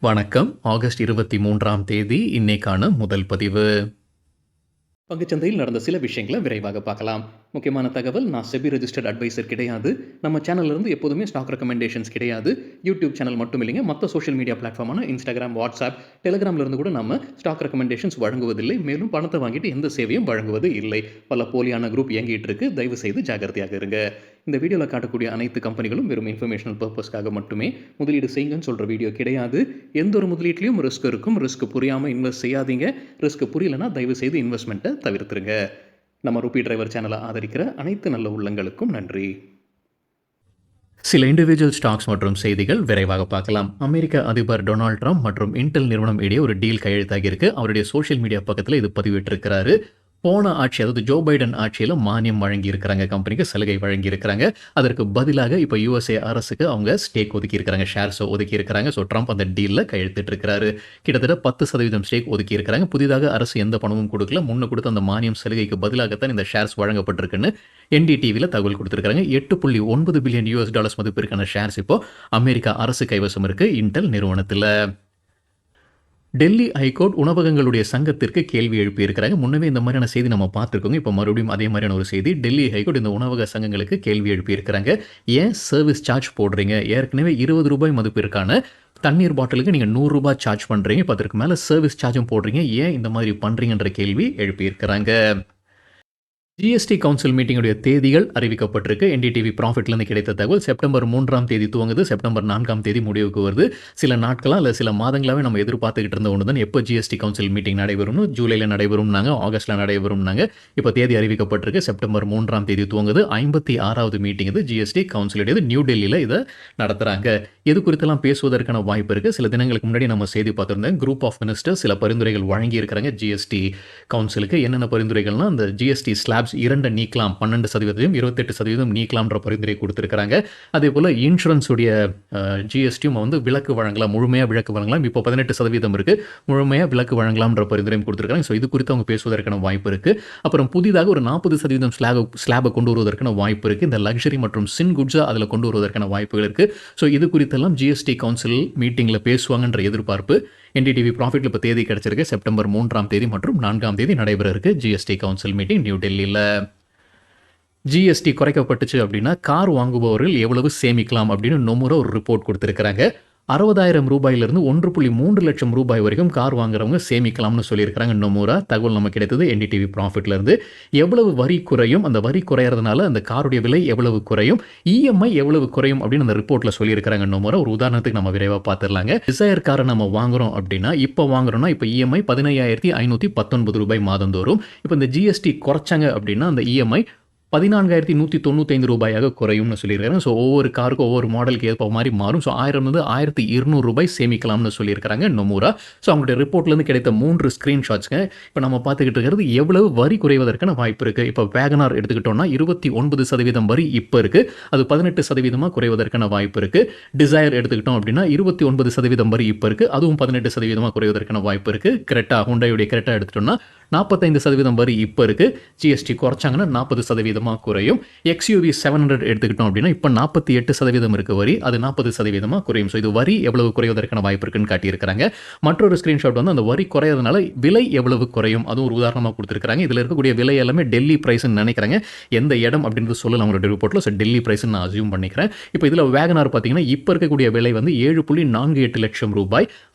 வணக்கம். ஆகஸ்ட் 23ஆம் தேதி இன்னைக்கான முதல் பதிவு. பங்குச்சந்தையில் நடந்த சில விஷயங்களை விரைவாக பார்க்கலாம். முக்கியமான தகவல், நான் செபி ரெஜிஸ்டர்ட் அட்வைசர் கிடையாது. நம்ம சேனல்ல இருந்து எப்போதுமே ஸ்டாக் ரெக்கமெண்டேஷன்ஸ் கிடையாது. யூடியூப் சேனல் மட்டும் இல்லைங்க, மற்ற சோஷியல் மீடியா பிளாட்ஃபார்மான இன்ஸ்டாகிராம், வாட்ஸ்அப், டெலிகிராம்ல இருந்து கூட நம்ம ஸ்டாக் ரெக்கமெண்டேஷன்ஸ் வழங்குவதில்லை. மேலும் பணத்தை வாங்கிட்டு எந்த சேவையும் வழங்குவது இல்லை. பல போலியான குரூப் இயங்கிட்டு இருக்கு. தயவு செய்து ஜாகிரதையாக இருங்க. இந்த வீடியோவில் காட்டக்கூடிய அனைத்து கம்பெனிகளும் வெறும் இன்ஃபர்மேஷனல் பர்பஸ்க்காக மட்டுமே முதலீடு செய்யுங்கன்னு சொல்கிற வீடியோ கிடையாது. எந்த ஒரு முதலீட்லையும் ரிஸ்க் இருக்கும். ரிஸ்க் புரியாமல் இன்வெஸ்ட் செய்யாதீங்க. ரிஸ்க் புரியலைன்னா தயவு செய்து இன்வெஸ்ட்மெண்ட்டை தவிர்த்துருங்க. நம்ம ரூபி டிரைவர் சேனலை ஆதரிக்கிற அனைத்து நல்ல உள்ளங்களுக்கும் நன்றி. சில இண்டிவிஜுவல் ஸ்டாக்ஸ் மற்றும் செய்திகள் விரைவாக பார்க்கலாம். அமெரிக்க அதிபர் டொனால்ட் ட்ரம்ப் மற்றும் இன்டெல் நிறுவனம் இடையே ஒரு டீல் கையெழுத்தாகியிருக்கு. அவருடைய சோஷியல் மீடியா பக்கத்தில் இது பதிவிட்டிருக்கிறாரு. போன ஆட்சி, அதாவது ஜோ பைடன் ஆட்சியில் மானியம் வழங்கி இருக்கிறாங்க, கம்பெனிக்கு சலுகை வழங்கி இருக்கிறாங்க. அதற்கு பதிலாக இப்போ யுஎஸ்ஏ அரசுக்கு அவங்க ஸ்டேக் ஒதுக்கி இருக்கிறாங்க, ஷேர்ஸை ஒதுக்கி இருக்கிறாங்க. ஸோ ட்ரம்ப் அந்த டீலில் கையெழுத்திட்டு இருக்கிறாரு. கிட்டத்தட்ட 10% ஸ்டேக் ஒதுக்கி இருக்கிறாங்க. புதிதாக அரசு எந்த பணமும் கொடுக்கல. முன்ன கொடுத்த அந்த மானியம் சலுகைக்கு பதிலாகத்தான் இந்த ஷேர்ஸ் வழங்கப்பட்டிருக்குன்னு என்டிடிவியில் தகவல் கொடுத்துருக்காங்க. $8.9 பில்லியன் மதிப்பிற்கான ஷேர்ஸ் இப்போ அமெரிக்கா அரசு கைவசம் இருக்கு இன்டெல் நிறுவனத்தில். டெல்லி ஹைகோர்ட் உணவகங்களுடைய சங்கத்திற்கு கேள்வி எழுப்பியிருக்கிறாங்க. முன்னவே இந்த மாதிரியான செய்தி நம்ம பார்த்துருக்கோங்க. இப்போ மறுபடியும் அதே மாதிரியான ஒரு செய்தி. டெல்லி ஹைகோர்ட் இந்த உணவக சங்கங்களுக்கு கேள்வி எழுப்பியிருக்கிறாங்க. ஏன் சர்வீஸ் சார்ஜ் போடுறீங்க? ஏற்கனவே ₹20 மதிப்பிற்கான தண்ணீர் பாட்டிலுக்கு நீங்கள் ₹100 சார்ஜ் பண்ணுறீங்க. இப்போ அதற்கு மேலே சர்வீஸ் சார்ஜும் போடுறீங்க. ஏன் இந்த மாதிரி பண்ணுறீங்கன்ற கேள்வி எழுப்பியிருக்கிறாங்க. ஜிஎஸ்டி கவுன்சில் மீட்டிங்குடைய தேதிகள் அறிவிக்கப்பட்டிருக்கு. என்டிடிவி ப்ராஃபிட்லேருந்து கிடைத்த தகவல் செப்டம்பர் 3ஆம் தேதி துவங்குது. செப்டம்பர் 4ஆம் தேதி முடிவுக்கு வருது. சில நாட்களாக இல்லை சில மாதங்களாகவே நம்ம எதிர்பார்த்துக்கிட்டு இருந்த ஒன்று தான் எப்போ ஜிஎஸ்டி கவுன்சில் மீட்டிங் நடைபெறும்னு. ஜூலையில் நடைபெறும்னாங்க, ஆகஸ்ட்டில் நடைபெறும்னாங்க. இப்போ தேதி அறிவிக்கப்பட்டிருக்கு. செப்டம்பர் 3ஆம் தேதி துவங்குது. 56வது மீட்டிங் இது ஜிஎஸ்டி கவுன்சிலுடையது. நியூ டெல்லியில் இதை நடத்துகிறாங்க. எது குறித்தெல்லாம் பேசுவதற்கான வாய்ப்பு இருக்குது. சில தினங்களுக்கு முன்னாடி நம்ம செய்தி பார்த்துருந்தோம். குரூப் ஆஃப் மினிஸ்டர்ஸ் சில பரிந்துரைகள் வழங்கி இருக்கிறாங்க ஜிஎஸ்டி கவுன்சிலுக்கு. என்னென்ன பரிந்துரைகள்னா, அந்த ஜிஎஸ்டி ஸ்லாப்ஸ் 2 நீக்கலாம், 12%, 28% நீக்கலாம்ன்ற பரிந்துரை கொடுத்துருக்காங்க. அதே போல் இன்சூரன்ஸ் உடைய ஜிஎஸ்டியும் வந்து விலக்கு வழங்கலாம், முழுமையாக விலக்கு வழங்கலாம். இப்போ 18% இருக்குது, முழுமையாக விலக்கு வழங்கலாம்ன்ற பரிந்துரையும் கொடுத்துருக்காங்க. ஸோ இது குறித்து அவங்க பேசுவதற்கான வாய்ப்பு இருக்குது. அப்புறம் புதிதாக ஒரு 40% ஸ்லாபை கொண்டு வருவதற்கான வாய்ப்பு இருக்குது. இந்த லக்ஸரி மற்றும் சின் குட்ஸை அதில் கொண்டு வருவதற்கான வாய்ப்புகள் இருக்குது. ஸோ இது குறித்தெல்லாம் ஜிஎஸ்டி கவுன்சில் மீட்டிங்கில் பேசுவாங்கன்ற எதிர்பார்ப்பு. என்டிடிவி ப்ராஃபிட்டில் இப்போ தேதி கிடச்சிருக்கு. செப்டம்பர் 3ஆம் தேதி மற்றும் 4ஆம் தேதி நடைபெற இருக்கு ஜிஎஸ்டி கவுன்சில் மீட்டிங் நியூ டெல்லியில். ஜிஎஸ்டி குறைக்கப்பட்டுச்சு அப்படின்னா கார் வாங்குபவர்கள் எவ்வளவு சேமிக்கலாம் அப்படின்னு நொமுரா ஒரு ரிப்போர்ட் கொடுத்துருக்காங்க. ₹60,000 1.3 லட்சம் வரைக்கும் கார் வாங்குறவங்க சேமிக்கலாம்னு சொல்லியிருக்கிறாங்க நொமுரா. தகவல் நம்ம கிடைத்தது என்டிடிவி ப்ராஃபிட்லேருந்து. எவ்வளவு வரி குறையும், அந்த வரி குறையிறதுனால அந்த காருடைய விலை எவ்வளவு குறையும், இஎம்ஐ எவ்வளவு குறையும் அப்படின்னு அந்த ரிப்போர்ட்டில் சொல்லியிருக்கிறாங்க நொமுரா. ஒரு உதாரணத்துக்கு நம்ம விரைவாக பார்த்துடலாங்க. டிசையர் காரை நம்ம வாங்குறோம் அப்படின்னா, இப்போ வாங்குறோம்னா இப்போ இஎம்ஐ ₹15,519 மாதந்தோறும். இப்போ இந்த ஜிஎஸ்டி குறைச்சாங்க அப்படின்னா அந்த இஎம்ஐ ₹14,195 குறையும்னு சொல்லியிருக்காங்க. ஸோ ஒவ்வொரு காருக்கும் ஒவ்வொரு மாடலுக்கு ஏற்ப மாதிரி மாறும். ஸோ ₹1,200 சேமிக்கலாம்னு சொல்லியிருக்காங்க நொமுரா. ஸோ அவங்களுடைய ரிப்போர்ட்லேருந்து கிடைத்த 3 ஸ்க்ரீன்ஷாட்ஸ்ங்க இப்போ நம்ம பார்த்துக்கிட்டு இருக்கிறது எவ்வளவு வரி குறைவதற்கான வாய்ப்பு இருக்குது. இப்போ வேகனார் எடுத்துக்கிட்டோம்னா 29% வரி இப்போ இருக்குது, அது 18% குறைவதற்கான வாய்ப்பு இருக்குது. டிசையர் எடுத்துக்கிட்டோம் அப்படின்னா 29% வரி இப்போ இருக்குது, அதுவும் 18% குறைவதற்கான வாய்ப்பு இருக்குது. கிரெட்டா, ஹுண்டாயுடைய கிரெட்டா எடுத்துட்டோம்னா 45% வரி இப்போ இருக்குது, ஜிஎஸ்டி குறைச்சாங்கன்னா 40% குறையும். எக்ஸ்யூவி 700 எடுத்துக்கிட்டோம் அப்படின்னா இப்போ 48% இருக்குது வரி, அது 40% குறையும். ஸோ இது வரி எவ்வளவு குறைவதற்கான வாய்ப்பு இருக்குன்னு காட்டியிருக்கிறாங்க. மற்றொரு ஸ்க்ரீன்ஷாட் வந்து அந்த வரி குறையிறதுனால விலை எவ்வளவு குறையும், அதுவும் ஒரு உதாரணமாக கொடுத்துருக்காங்க. இதில் இருக்கக்கூடிய விலை எல்லாமே டெல்லி ப்ரைஸ்ன்னு நினைக்கிறாங்க. எந்த இடம் அப்படின்றது சொல்லலாம் அவங்களோட ரிப்போர்ட்டில். ஸோ டெல்லி ப்ரைஸ்ன்னு நான் அசியூம் பண்ணிக்கிறேன். இப்போ இதில் வேகனார் பார்த்தீங்கன்னா இப்போ இருக்கக்கூடிய விலை வந்து ₹7.48 லட்சம்,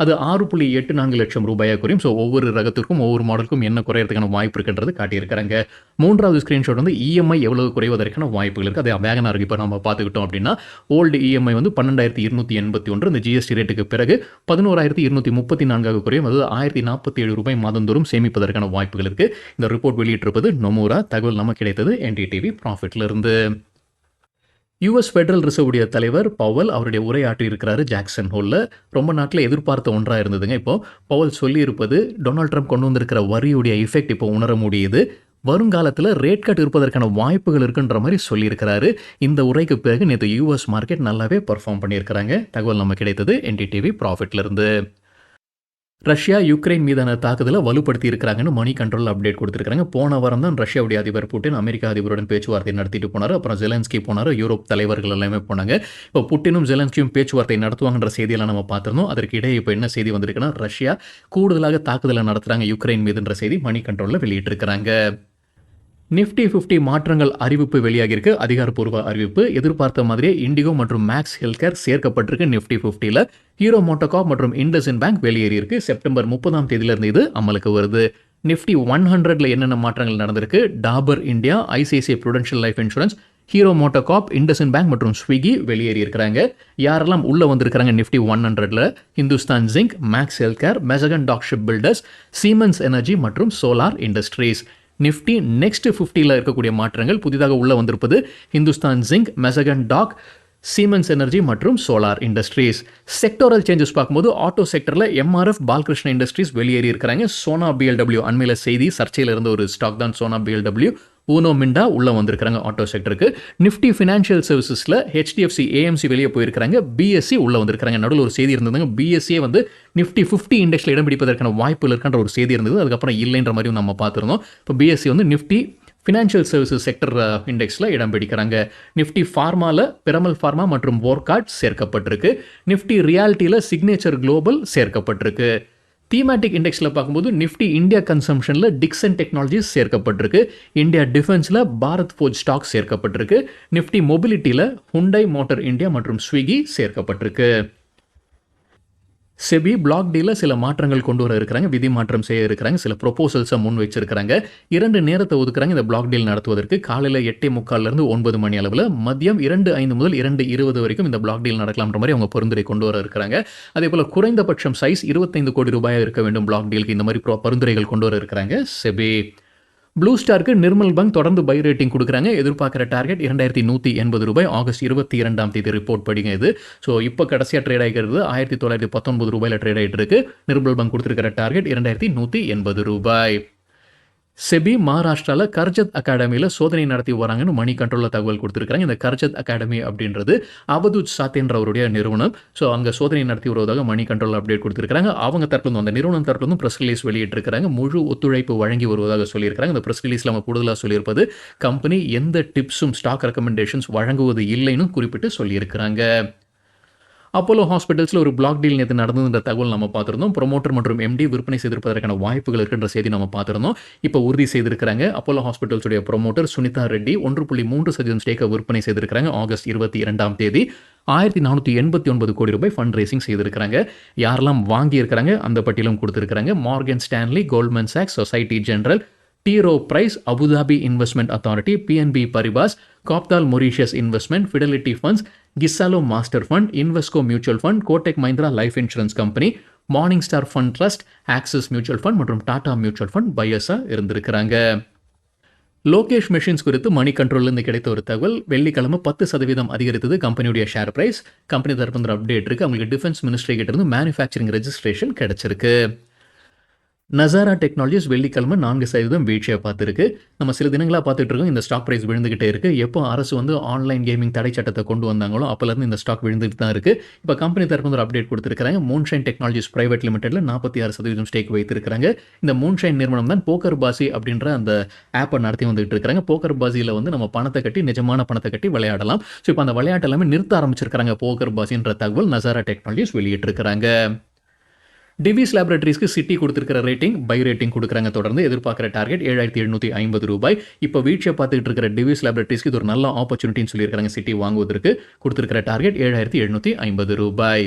அது ₹6.84 லட்சம் குறையும். ஸோ ஒவ்வொரு ரகத்திற்கும் ஒவ்வொரு மாடலுக்கும் என்ன குறையறதுக்கான வாய்ப்பு இருக்குன்றது காட்டியிருக்கிறாங்க. மூன்றாவது ஸ்க்ரீன்ஷாட் வந்து இஎம்ஐ எவ்வளவு குறைவதற்கான வாய்ப்புகள் இருக்குது. அது வேகனாருக்கு இப்போ நம்ம பார்த்துக்கிட்டோம் அப்படின்னா ஓல்டு இஎம்ஐ வந்து 12,281, இந்த ஜிஎஸ்டி ரேட்டுக்கு பிறகு 11,234 குறையும், அதாவது ₹1,047 மாதந்தோறும் சேமிப்பதற்கான வாய்ப்புகள் இருக்குது. இந்த ரிப்போர்ட் வெளியிட்டிருப்பது நொமுரா. தகவல் நமக்கு கிடைத்தது என்டிடிவி ப்ராஃபிட்லேருந்து. யுஎஸ் ஃபெடரல் ரிசர்வுடைய தலைவர் பவல் அவருடைய உரையாற்றி இருக்கிறாரு ஜாக்சன் ஹோலில். ரொம்ப நாட்டில் எதிர்பார்த்த ஒன்றாக இருந்ததுங்க. இப்போ பவல் சொல்லியிருப்பது டொனால்ட் ட்ரம்ப் கொண்டு வந்திருக்கிற வரியுடைய எஃபெக்ட் இப்போ உணர முடியுது. வருங்காலத்தில் ரேட் கட் இருப்பதற்கான வாய்ப்புகள் இருக்குன்ற மாதிரி சொல்லியிருக்கிறாரு. இந்த உரைக்கு பிறகு நேற்று யூஎஸ் மார்க்கெட் நல்லாவே பர்ஃபார்ம் பண்ணியிருக்கிறாங்க. தகவல் நம்ம கிடைத்தது என்டிடிவி ப்ராஃபிட்லேருந்து. ரஷ்யா யுக்ரைன் மீதான தாக்குதலை வலுப்படுத்தி இருக்கிறாங்கன்னு மணி கண்ட்ரோல் அப்டேட் கொடுத்திருக்காங்க. போன வாரம் தான் ரஷ்யாவுடைய அதிபர் புட்டின் அமெரிக்கா அதிபருடன் பேச்சுவார்த்தை நடத்திட்டு போனாரு. அப்புறம் ஜெலன்ஸ்கி போனாரு. யூரோப் தலைவர்கள் எல்லாமே போனாங்க. இப்போ புட்டினும் ஜெலன்ஸ்கியும் பேச்சுவார்த்தை நடத்துவாங்கன்ற செய்தியெல்லாம் நம்ம பார்த்திருந்தோம். அதற்கு இடையே இப்போ என்ன செய்தி வந்திருக்குன்னா, ரஷ்யா கூடுதலாக தாக்குதலை நடத்துறாங்க யுக்ரைன் மீதுன்ற செய்தி மணி கண்ட்ரோல்ல வெளியிட்டிருக்கிறாங்க. நிஃப்டி 50 மாற்றங்கள் அறிவிப்பு வெளியாகிருக்கு. அதிகாரப்பூர்வ அறிவிப்பு. எதிர்பார்த்த மாதிரியே இண்டிகோ மற்றும் மேக்ஸ் ஹெல்த்கேர் சேர்க்கப்பட்டிருக்கு நிஃப்டி 50ல. ஹீரோ மோட்டோகார்ப் மற்றும் இண்டஸ்இண்ட் பேங்க் வெளியேறியிருக்கு. செப்டம்பர் 30ஆம் தேதியிலிருந்து இது அமலுக்கு வருது. நிஃப்டி 100ல என்னென்ன மாற்றங்கள் நடந்திருக்கு? Dabur India, ICICI Prudential life insurance, Hero MotoCorp, IndusInd bank மற்றும் ஸ்விக்கி வெளியேறி இருக்கிறாங்க. யாரெல்லாம் உள்ள வந்திருக்காங்க நிஃப்டி 100ல? Hindustan zinc, Max healthcare, Mazagon dock ship builders, Siemens energy மற்றும் சோலார் இண்டஸ்ட்ரீஸ். நிஃப்டி நெக்ஸ்ட் 50ல இருக்கக்கூடிய மாற்றங்கள் புதிதாக உள்ள வந்திருப்பது Hindustan zinc, Mazagon talk, siemens energy மற்றும் சோலார் இண்டஸ்ட்ரீஸ். செக்டோரல் சேஞ்சஸ் பார்க்கும்போது ஆட்டோ செக்டரில் எம்ஆர்எஃப், பால்கிருஷ்ண இண்டஸ்ட்ரீஸ் வெளியேறி இருக்கிறாங்க. சோனா பிஎல்டபிள்யூ அண்மையில செய்தி சர்ச்சையில் இருந்த ஒரு ஸ்டாக் தான் சோனா பிஎல்டபிள்யூ. ஊனோ மிண்டா உள்ள வந்திருக்காங்க ஆட்டோ செக்டருக்கு. நிஃப்டி ஃபினான்ஷியல் சர்வீசஸ்ல ஹெச்டிஎஃப்சி, ஏஎம்சி வெளியே போயிருக்காங்க. பிஎஸ்சி உள்ள வந்திருக்காங்க. நடுவில் ஒரு செய்தி இருந்ததுங்க, பிஎஸ்சியே வந்து நிஃப்டி 50 இண்டெக்ஸ்ல இடம் பிடிப்பதற்கான வாய்ப்புகள் இருக்கின்ற ஒரு செய்தி இருந்தது. அதுக்கப்புறம் இல்லைன்ற மாதிரியும் நம்ம பார்த்துருந்தோம். இப்போ பிஎஸ்சி வந்து நிஃப்டி ஃபினான்ஷியல் சர்வீசஸ் செக்டர் இண்டெக்ஸில் இடம் பிடிக்கிறாங்க. நிஃப்டி ஃபார்மாவில் பிரமல் ஃபார்மா மற்றும் வோர்கார்ட் சேர்க்கப்பட்டிருக்கு. நிஃப்டி ரியாலிட்டியில் சிக்னேச்சர் குளோபல் சேர்க்கப்பட்டிருக்கு. தீமேட்டிக் இண்டெக்ஸில் பார்க்கும்போது நிஃப்டி இந்தியா கன்சம்ஷனில் டிக்சன் டெக்னாலஜிஸ் சேர்க்கப்பட்டிருக்கு. இந்தியா டிஃபென்ஸில் பாரத் ஃபோர்ஜ் ஸ்டாக் சேர்க்கப்பட்டிருக்கு. நிஃப்டி மொபிலிட்டியில் ஹுண்டாய் மோட்டார் இந்தியா மற்றும் ஸ்விக்கி சேர்க்கப்பட்டிருக்கு. செபி பிளாக் டீல சில மாற்றங்கள் கொண்டு வர இருக்கிறாங்க. விதி மாற்றம் செய்ய இருக்கிறாங்க. சில ப்ரொபோசல்ஸை முன் வச்சிருக்கிறாங்க. 2 நேரத்தை ஒதுக்குறாங்க இந்த பிளாக் டீல் நடத்துவதற்கு. காலையில் 8:45 9 மணி அளவில், மதியம் 2:05 முதல் 2:20 வரைக்கும் இந்த பிளாக் டீல் நடக்கலாம்ன்ற மாதிரி அவங்க பரிந்துரை கொண்டு வர இருக்கிறாங்க. அதே போல குறைந்தபட்சம் சைஸ் 25 கோடி ரூபாயாக இருக்க வேண்டும் பிளாக் டீலுக்கு. இந்த மாதிரி பரிந்துரைகள் கொண்டு வர இருக்கிறாங்க செபி. ப்ளூ ஸ்டாருக்கு நிர்மல் பங்க் தொடர்ந்து பை ரேட்டிங் கொடுக்குறாங்க. எதிர்பார்க்குற டார்கெட் 2180 ரூபாய். ஆகஸ்ட் 22ஆம் தேதி ரிப்போர்ட் படிங்க இது. ஸோ இப்போ கடைசியாக ட்ரேட் ஆகிக்கிறது 1919 ரூபாயில் ட்ரேட் ஆகிட்டு இருக்கு. நிர்மல் பங்க் கொடுத்துருக்கிற டார்கெட் 2180 ரூபாய். செபி மகாராஷ்டிராவில் கர்ஜத் அகாடமியில் சோதனை நடத்தி வராங்கன்னு மணி கண்ட்ரோலில் தகவல் கொடுத்துருக்காங்க. இந்த கர்ஜத் அகாடமி அப்படின்றது அவதூத் சாத்தேன்றவருடைய நிறுவனம். ஸோ அங்கே சோதனை நடத்தி வருவதாக மணி கண்ட்ரோல் அப்டேட் கொடுத்துருக்காங்க. அவங்க தரப்புலேருந்து, அந்த நிறுவனம் தரப்புலேருந்து ப்ரெஸ் ரிலீஸ் வெளியிட்டிருக்கிறாங்க. முழு ஒத்துழைப்பு வழங்கி வருவதாக சொல்லியிருக்காங்க. இந்த ப்ரெஸ் ரிலீஸில் அவங்க கூடுதலாக சொல்லியிருப்பது, கம்பெனி எந்த டிப்ஸும் ஸ்டாக் ரெக்கமெண்டேஷன்ஸ் வழங்குவது இல்லைன்னு குறிப்பிட்டு சொல்லியிருக்கிறாங்க. அப்போலோ ஹாஸ்பிட்டல்ஸில் ஒரு பிளாக் டீல் நேற்று நடந்ததுன்ற தகவல் நம்ம பார்த்துருந்தோம். ப்ரொமோட்டர் மற்றும் எம்டி விற்பனை செய்திருப்பதற்கான வாய்ப்புகள் இருக்கின்ற செய்தி நம்ம பார்த்துருந்தோம். இப்போ உறுதி செய்திருக்கிறாங்க. அப்போலோ ஹாஸ்பிட்டல்ஸுடைய ப்ரொமோட்டர் சுனிதா ரெட்டி 1.3% ஸ்டேக்கை விற்பனை செய்திருக்கிறாங்க. ஆகஸ்ட் 22ஆம் தேதி 1489 கோடி ரூபாய் ஃபண்ட் ரேசிங் செய்திருக்கிறாங்க. யாரெல்லாம் வாங்கியிருக்கிறாங்க அந்த பட்டியலும் கொடுத்துருக்காங்க. மார்கன் ஸ்டான்லி, கோல்ட்மேன் சாக்ஸ், Societe Generale, T. Rowe Price, Abu Dhabi investment authority, PNB Paribas, Copthall Mauritius investment, Fidelity funds, கிசாலோ master fund, Invesco mutual fund, Kotak Mahindra life insurance company, Morningstar fund trust, Axis mutual fund மற்றும் Tata mutual fund பையர்ஸாக இருந்திருக்கிறாங்க. Lokesh machines குறித்து மணி கண்ட்ரோல்லேருந்து கிடைத்த ஒரு தகவல், வெள்ளிக்கிழமை 10% அதிகரித்தது கம்பெனியுடைய ஷேர் பிரைஸ். கம்பெனி தரப்பு அப்டேட் இருக்குது. அவங்களுக்கு டிஃபென்ஸ் மினிஸ்ட்ரி கிட்ட இருந்து மேனுஃபேக்சரிங் ரெஜிஸ்ட்ரேஷன் கிடைச்சிருக்கு. நசாரா டெக்னாலஜிஸ் வெள்ளிக்கிழமை 4% வீழ்ச்சியை பார்த்துருக்கு. நம்ம சில தினங்களாக பார்த்துட்டு இருக்கோம் இந்த ஸ்டாக் ப்ரைஸ் விழுந்துகிட்டே இருக்குது. எப்போ அரசு வந்து ஆன்லைன் கேமிங் தடை சட்டத்தை கொண்டு வந்தாங்களோ அப்போலேருந்து இந்த ஸ்டாக் விழுந்துட்டு தான் இருக்குது. இப்போ கம்பெனி தரப்பு ஒரு அப்டேட் கொடுத்துருக்காங்க. மூன்ஷைன் டெக்னாலஜிஸ் பிரைவேட் லிமிடெட்ல 46% ஸ்டேக் வைத்திருக்கிறாங்க. இந்த மூன்ஷைன் நிறுவனம் தான் போக்கர் பாசி அப்படின்ற அந்த ஆப்பை நடத்தி வந்துட்டு இருக்காங்க. போக்கர் பாசியில் வந்து நம்ம பணத்தை கட்டி, நிஜமான பணத்தை கட்டி விளையாடலாம். ஸோ இப்போ அந்த விளையாட்டு எல்லாமே நிறுத்த ஆரம்பிச்சிருக்காங்க போக்கர் பாசின்ற தகவல் நசாரா டெக்னாலஜிஸ் வெளியிட்டிருக்கிறாங்க. டிவிஸ் லேபரேட்டரிஸ்க்கு சிட்டி கொடுத்துருக்கிற ரேட்டிங் பை ரேட்டிங் கொடுக்குறாங்க. தொடர்ந்து எதிர்பார்க்குற டார்கெட் 7750 ரூபாய். இப்போ வீழ்ச்சியை பார்த்துட்டு இருக்கிற டிவிஸ் லேபரேட்டரிஸ்க்கு இது ஒரு நல்ல ஆப்பர்ச்சுனிட்டின்னு சொல்லியிருக்காங்க. சிட்டி வாங்குவதற்கு கொடுத்துருக்கிற டார்கெட் 7750 ரூபாய்.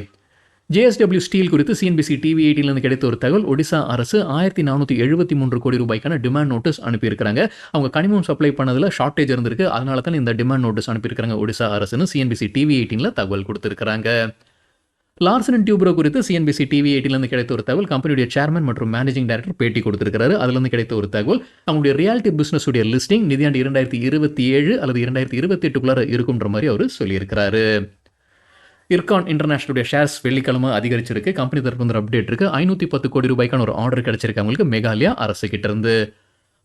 JSW ஸ்டீல் குறித்து CNBC TV 18லேருந்து கிடைத்த ஒரு தகவல், ஒடிசா அரசு 1473 கோடி ரூபாய்க்கான டிமாண்ட் நோட்டீஸ் அனுப்பியிருக்கிறாங்க. அவங்க கனிமம் சப்ளை பண்ணதில் ஷார்ட்டேஜ் இருந்திருக்கு. அதனால தான் இந்த டிமாண்ட் நோட்டீஸ் அனுப்பியிருக்கிறாங்க ஒடிசா அரசுன்னு CNBC TV 18ல தகவல் கொடுத்துருக்காங்க. லார்சன் அண்ட் டியூப்ரோ குறித்து CNBC TV 18லேருந்து கிடைத்த ஒரு தகவல், கம்பெனியுடைய சேர்மன் மற்றும் மேனேஜிங் டைரக்டர் பேட்டி கொடுத்திருக்காரு. அதுலேருந்து கிடைத்த ஒரு தகவல், அவங்களுடைய ரியாலிட்டி பிசினஸ் உடைய லிஸ்டிங் நிதியாண்டு 2027 அல்லது 2028க்குள்ளார இருக்கும்ன்ற மாதிரி அவர் சொல்லியிருக்கிறாரு. இர்கான் இன்டர்நேஷனலுடைய ஷேர்ஸ் வெள்ளிக்கிழமை அதிகரிச்சிருக்கு. கம்பெனி தரப்பு வந்து அப்டேட் இருக்கு. 510 கோடி ரூபாய்க்கான ஒரு ஆர்டர் கிடைச்சிருக்கு அவங்களுக்கு மேகாலயா அரசு கிட்ட இருந்து.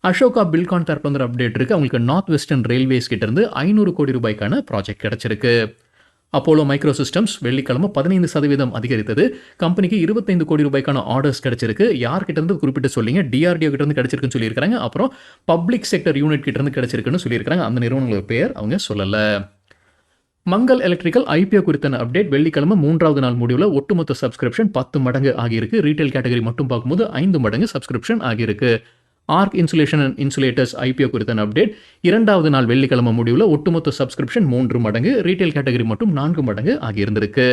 அசோகா பில்கான் தரப்பு வந்து அப்டேட் இருக்கு. அவங்களுக்கு நார்த் வெஸ்டர்ன் ரயில்வேஸ் கிட்ட இருந்து 500 கோடி ரூபாய்க்கான ப்ராஜெக்ட் கிடைச்சிருக்கு. அப்போலோ மைக்ரோ சிஸ்டம்ஸ் வெள்ளிக்கிழமை 15% அதிகரித்தது. கம்பெனிக்கு 25 கோடி ரூபாய்க்கான ஆர்டர்ஸ் கிடைச்சிருக்கு. யார்கிட்ட இருந்து குறிப்பிட்டு சொல்லிங்க, டிஆர்டிஓ கிட்ட இருந்து கிடைச்சிருக்குன்னு சொல்லியிருக்காங்க. அப்புறம் பப்ளிக் செக்டர் யூனிட் கிட்ட இருந்து கிடைச்சிருக்குன்னு சொல்லியிருக்காங்க. அந்த நிறுவனங்களோட பெயர் அவங்க சொல்லல. மங்கள் எலக்ட்ரிக்கல் ஐபிஓ குறித்தான அப்டேட் வெள்ளிக்கிழமை 3வது நாள் முடிவுல ஒட்டுமொத்த சப்ஸ்கிரிப்ஷன் 10 மடங்கு ஆகியிருக்கு. ரீட்டைல் கேட்டகரி மட்டும் பார்க்கும்போது 5 மடங்கு சப்ஸ்கிரிப்ஷன் ஆகியிருக்கு. Arc insulation and insulators IPO குறித்தான அப்டேட் 2வது நாள் வெள்ளிக்கிழமை முடிவுல ஒட்டுமொத்த சப்ஸ்கிரிப்ஷன் 3 மடங்கு, ரீட்டைல் கேட்டகரி மட்டும் 4 மடங்கு ஆகியிருந்திருக்கு.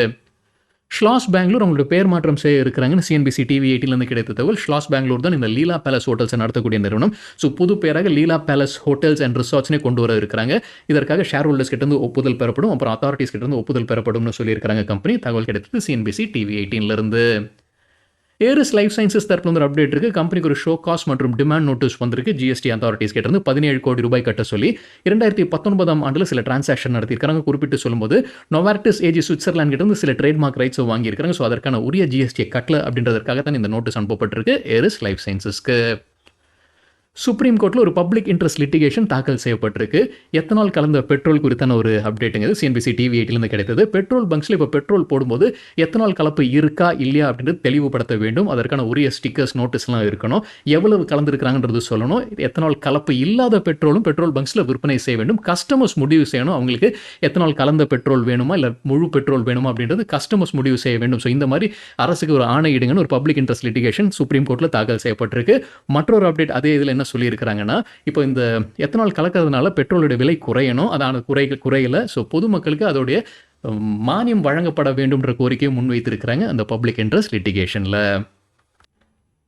ஷ்லாஸ் பெங்களூர் அவங்களோட பேர் மாற்றம் செய்ய இருக்கிறாங்கன்னு சிஎன்பிசி டிவி 18லேருந்து கிடைத்த தகவல். ஷ்லாஸ் பெங்களூர் தான் இந்த லீலா பேலஸ் ஹோட்டல்ஸை நடத்தக்கூடிய நிறுவனம். ஸோ புது பேராக லீலா பேலஸ் ஹோட்டல்ஸ் அண்ட் ரிசார்ட்ஸ்னே கொண்டு வர இருக்கிறாங்க. இதற்காக ஷேர் ஹோல்டர்ஸ் கிட்டேருந்து ஒப்புதல் பெறப்படும், அப்புறம் அத்தாரிட்டிஸ் கிட்டேருந்து ஒப்புதல் பெறப்படும்னு சொல்லியிருக்காங்க கம்பெனி. தகவல் கிடைத்தது சிஎன்பிசி டிவி 18லேருந்து. ஏரிஸ் லைஃப் சயின்சஸ் தரப்புல வந்து ஒரு அப்டேட் இருக்கு. கம்பெனிக்கு ஒரு ஷோ காஸ்ட் மற்றும் டிமாண்ட் நோட்டீஸ் வந்திருக்கு. ஜிஎஸ்டி அத்தாரிட்டிஸ் கிட்ட இருந்து 17 கோடி ரூபாய் கட்ட சொல்லி 2019ஆம் ஆண்டுல சில டிரான்சாக்ஷன் நடத்தியிருக்காங்க. குறிப்பிட்டு சொல்லும்போது நோவார்டிஸ் ஏஜி சுவிட்சர்லாந்து கிட்ட இருந்து சில ட்ரேட்மார்க் ரைட்ஸ் வாங்கியிருக்காங்க. ஸோ அதற்கான உரிய ஜிஎஸ்டியை கட்டல அப்படின்றதற்காக தான் இந்த நோட்டீஸ் அனுப்பப்பட்டிருக்கு ஏரிஸ் லைஃப் சயின்சஸ்க்கு. சுப்ரீம் கோர்ட்டில் ஒரு பப்ளிக் இன்ட்ரெஸ்ட் லிட்டிகேஷன் தாக்கல் செய்யப்பட்டிருக்கு. எத்தனால் கலந்த பெட்ரோல் குறித்தான ஒரு அப்டேட்டுங்க சிஎன்பிசி டிவி 8லேருந்து கிடைத்தது. பெட்ரோல் பங்க்ஸில் இப்போ பெட்ரோல் போடும்போது எத்தனால் கலப்பு இருக்கா இல்லையா அப்படின்றது தெளிவுபடுத்த வேண்டும். அதற்கான உரிய ஸ்டிக்கர்ஸ் நோட்டீஸ்லாம் இருக்கணும். எவ்வளவு கலந்துருக்கிறாங்கன்றது சொல்லணும். எத்தனால் கலப்பு இல்லாத பெட்ரோலும் பெட்ரோல் பங்க்ஸில் விற்பனை செய்ய வேண்டும். கஸ்டமர்ஸ் முடிவு செய்யணும் அவங்களுக்கு எத்தனால் கலந்த பெட்ரோல் வேணுமா இல்லை முழு பெட்ரோல் வேணுமா அப்படின்றது கஸ்டமர்ஸ் முடிவு செய்ய வேண்டும். ஸோ இந்த மாதிரி அரசுக்கு ஒரு ஆணையிடுங்கன்னு ஒரு பப்ளிக் இன்ட்ரெஸ்ட் லிட்டிகேஷன் சுப்ரீம் கோர்ட்டில் தாக்கல் செய்யப்பட்டிருக்கு. மற்றொரு அப்டேட் அதே இதில் என்ன சொல்லியிருக்கிறாங்கன்னா, இப்போ இந்த எத்தனால் கலக்கிறதுனால பெட்ரோலுடைய விலை குறையணும். அதான குறையல. ஸோ பொதுமக்களுக்கு அதோடைய மானியம் வழங்கப்பட வேண்டும்ன்ற கோரிக்கையை முன்வைத்திருக்கிறாங்க அந்த பப்ளிக் இன்ட்ரெஸ்ட் லிட்டிகேஷனில்.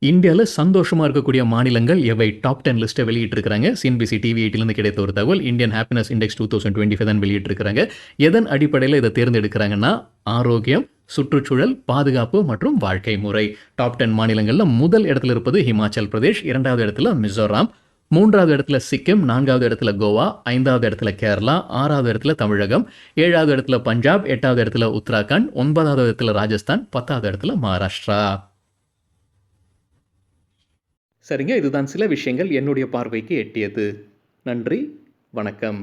இந்தியாவில் சந்தோஷமாக இருக்கக்கூடிய மாநிலங்கள் எவை டாப் 10 லிஸ்ட்டை வெளியிட்டிருக்கிறாங்க. சிஎன்பிசி டிவி 8லேருந்து கிடைத்த ஒரு தகவல். இந்தியன் ஹாப்பினஸ் இண்டெக்ஸ் 2025 தான் வெளியிட்டிருக்கிறாங்க. எதன் அடிப்படையில் இதை தேர்ந்தெடுக்கிறாங்கன்னா, ஆரோக்கியம், சுற்றுச்சூழல், பாதுகாப்பு மற்றும் வாழ்க்கை முறை. டாப் 10 மாநிலங்களில் முதல் இடத்துல இருப்பது ஹிமாச்சல் பிரதேஷ், 2வது இடத்துல மிசோராம், 3வது இடத்துல சிக்கிம், 4வது இடத்துல கோவா, 5வது இடத்துல கேரளா, 6வது இடத்துல தமிழகம், 7வது இடத்துல பஞ்சாப், 8வது இடத்துல உத்தராகண்ட், 9வது இடத்துல ராஜஸ்தான், 10வது இடத்துல மகாராஷ்டிரா. சரிங்க, இதுதான் சில விஷயங்கள் என்னுடைய பார்வைக்கு எட்டியது. நன்றி, வணக்கம்.